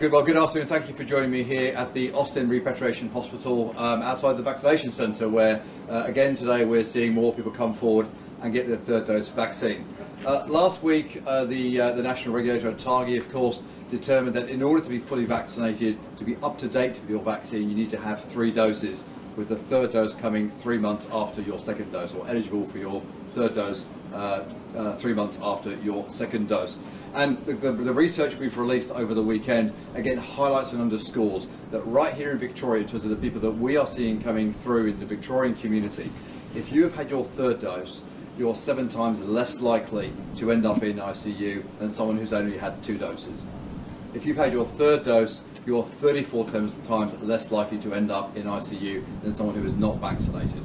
Good afternoon. Thank you for joining me here at the Austin Repatriation Hospital outside the vaccination centre, where again today we're seeing more people come forward and get their third dose vaccine. Last week the national regulator at TARGI, of course, determined that in order to be fully vaccinated, to be up to date with your vaccine, you need to have 3 doses, with the third dose coming 3 months after your second dose, or eligible for your third dose 3 months after your second dose. And the research we've released over the weekend again highlights and underscores that right here in Victoria, in terms of the people that we are seeing coming through in the Victorian community, if you have had your third dose, you're 7 times less likely to end up in ICU than someone who's only had 2 doses. If you've had your third dose, you're 34 times less likely to end up in ICU than someone who is not vaccinated.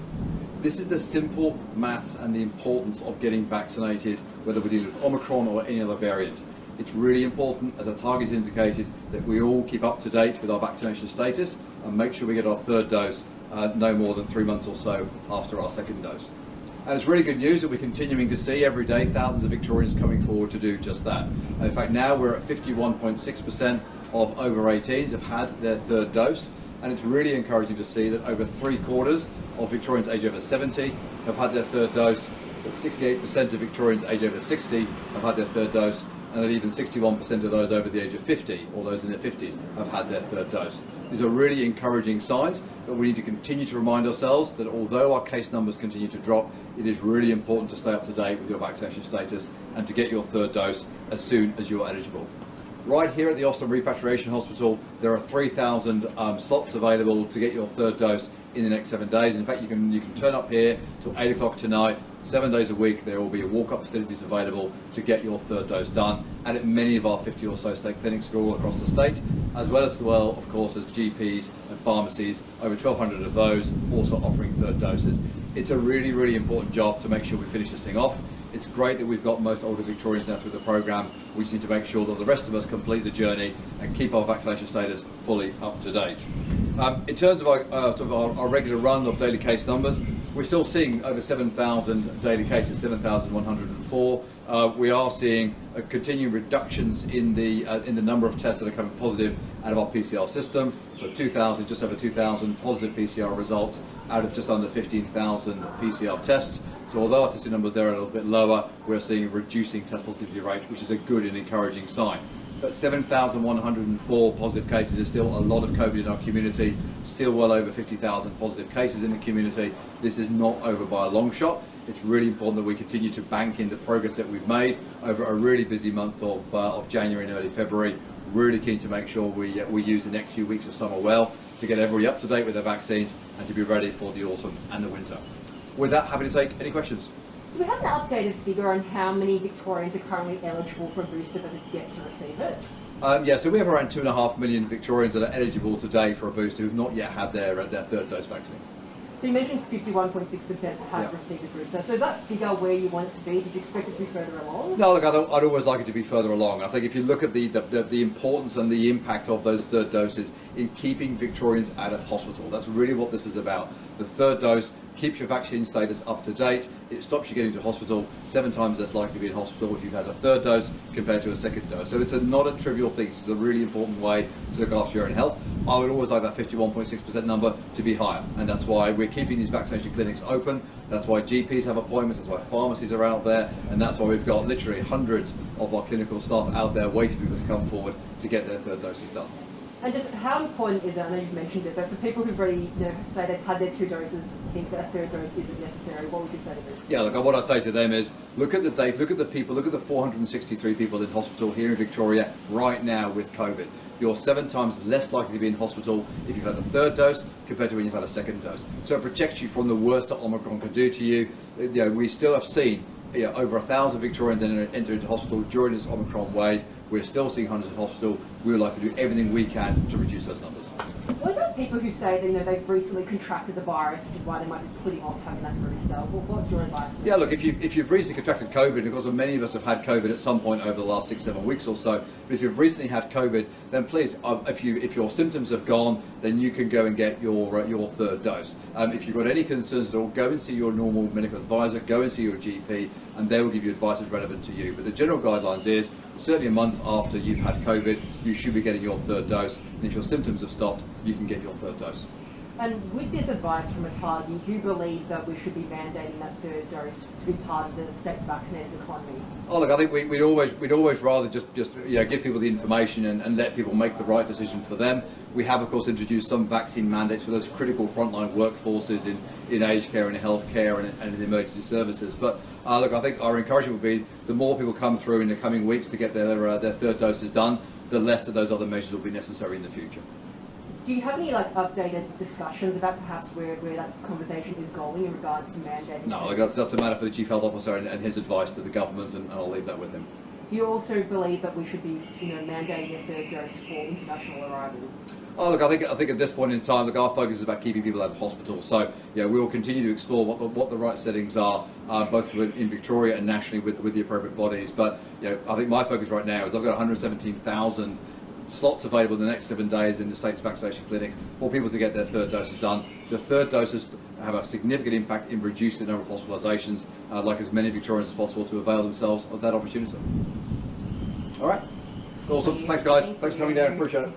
This is the simple maths and the importance of getting vaccinated, whether we're dealing with Omicron or any other variant. It's really important, as our target has indicated, that we all keep up to date with our vaccination status and make sure we get our third dose no more than 3 months or so after our second dose. And it's really good news that we're continuing to see every day thousands of Victorians coming forward to do just that. And in fact, now we're at 51.6% of over 18s have had their third dose. And it's really encouraging to see that over 3/4 of Victorians aged over 70 have had their third dose, that 68% of Victorians aged over 60 have had their third dose, and that even 61% of those over the age of 50, or those in their 50s, have had their third dose. These are really encouraging signs, but we need to continue to remind ourselves that although our case numbers continue to drop, it is really important to stay up to date with your vaccination status and to get your third dose as soon as you're eligible. Right here at the Austin Repatriation Hospital, there are 3,000 slots available to get your third dose in the next 7 days. In fact, you can turn up here till 8 o'clock tonight. 7 days a week, there will be walk-up facilities available to get your third dose done, and at many of our 50 or so state clinics all across the state, as well, of course, as GPs and pharmacies, over 1,200 of those also offering third doses. It's a really, really important job to make sure we finish this thing off. It's great that we've got most older Victorians now through the programme. We just need to make sure that the rest of us complete the journey and keep our vaccination status fully up to date. In terms of our regular run of daily case numbers, we're still seeing over 7,000 daily cases, 7,104. We are seeing continuing reductions in the number of tests that are coming positive out of our PCR system. So 2,000, just over 2,000 positive PCR results out of just under 15,000 PCR tests. So although our testing numbers there are a little bit lower, we're seeing a reducing test positivity rate, which is a good and encouraging sign. But 7,104 positive cases is still a lot of COVID in our community, still well over 50,000 positive cases in the community. This is not over by a long shot. It's really important that we continue to bank in the progress that we've made over a really busy month of January and early February. Really keen to make sure we use the next few weeks of summer well to get everybody up to date with their vaccines and to be ready for the autumn and the winter. With that, happy to take any questions. Do we have an updated figure on how many Victorians are currently eligible for a booster but have yet to receive it? Yeah, so we have around 2.5 million Victorians that are eligible today for a booster who've not yet had their third dose vaccine. So you mentioned 51.6% have received a booster. So is that figure where you want it to be? Did you expect it to be further along? No, look, I'd always like it to be further along. I think if you look at the importance and the impact of those third doses in keeping Victorians out of hospital, that's really what this is about. The third dose keeps your vaccine status up to date. It stops you getting to hospital, 7 times less likely to be in hospital if you've had a third dose compared to a second dose. So it's not a trivial thing. It's a really important way to look after your own health. I would always like that 51.6% number to be higher, and that's why we're keeping these vaccination clinics open. That's why GPs have appointments, that's why pharmacies are out there, and that's why we've got literally hundreds of our clinical staff out there waiting for people to come forward to get their third doses done. And just how important is it, I know you've mentioned it, but for people who've already say they've had their 2 doses, think that a third dose isn't necessary, what would you say to them? Yeah, look, what I'd say to them is, look at the data, look at the people, look at the 463 people in hospital here in Victoria right now with COVID. You're 7 times less likely to be in hospital if you've had a third dose compared to when you've had a second dose. So it protects you from the worst that Omicron can do to you. We still have seen over 1,000 Victorians enter into hospital during this Omicron wave. We're still seeing hundreds in hospital. We would like to do everything we can to reduce those numbers. What about people who say that they've recently contracted the virus, which is why they might be putting off having that booster? What's your advice? Yeah, look, if you've recently contracted COVID, because many of us have had COVID at some point over the last 6-7 weeks or so, but if you've recently had COVID, then please, if your symptoms have gone, then you can go and get your third dose. If you've got any concerns at all, go and see your normal medical advisor, go and see your GP, and they will give you advice that's relevant to you. But the general guidelines is, certainly a month after you've had COVID, you should be getting your third dose, and if your symptoms have stopped, you can get your third dose. And with this advice from ATAG, you do believe that we should be mandating that third dose to be part of the state's vaccinated economy? Oh look, I think we'd always rather just give people the information and let people make the right decision for them. We have of course introduced some vaccine mandates for those critical frontline workforces in aged care and in healthcare and in emergency services. But look, I think our encouragement would be the more people come through in the coming weeks to get their third doses done, the less of those other measures will be necessary in the future. Do you have any updated discussions about perhaps where that conversation is going in regards to mandating? No, look, that's a matter for the Chief Health Officer and his advice to the government, and I'll leave that with him. Do you also believe that we should be mandating a third dose for international arrivals? Oh look, I think at this point in time, look, our focus is about keeping people out of hospital. So we will continue to explore what the right settings are, both in Victoria and nationally with the appropriate bodies. But I think my focus right now is I've got 117,000 slots available in the next 7 days in the state's vaccination clinics for people to get their third doses done. The third doses have a significant impact in reducing the number of hospitalisations. I'd like as many Victorians as possible to avail themselves of that opportunity. All right, awesome. Thanks guys. Thanks for coming down. Appreciate it.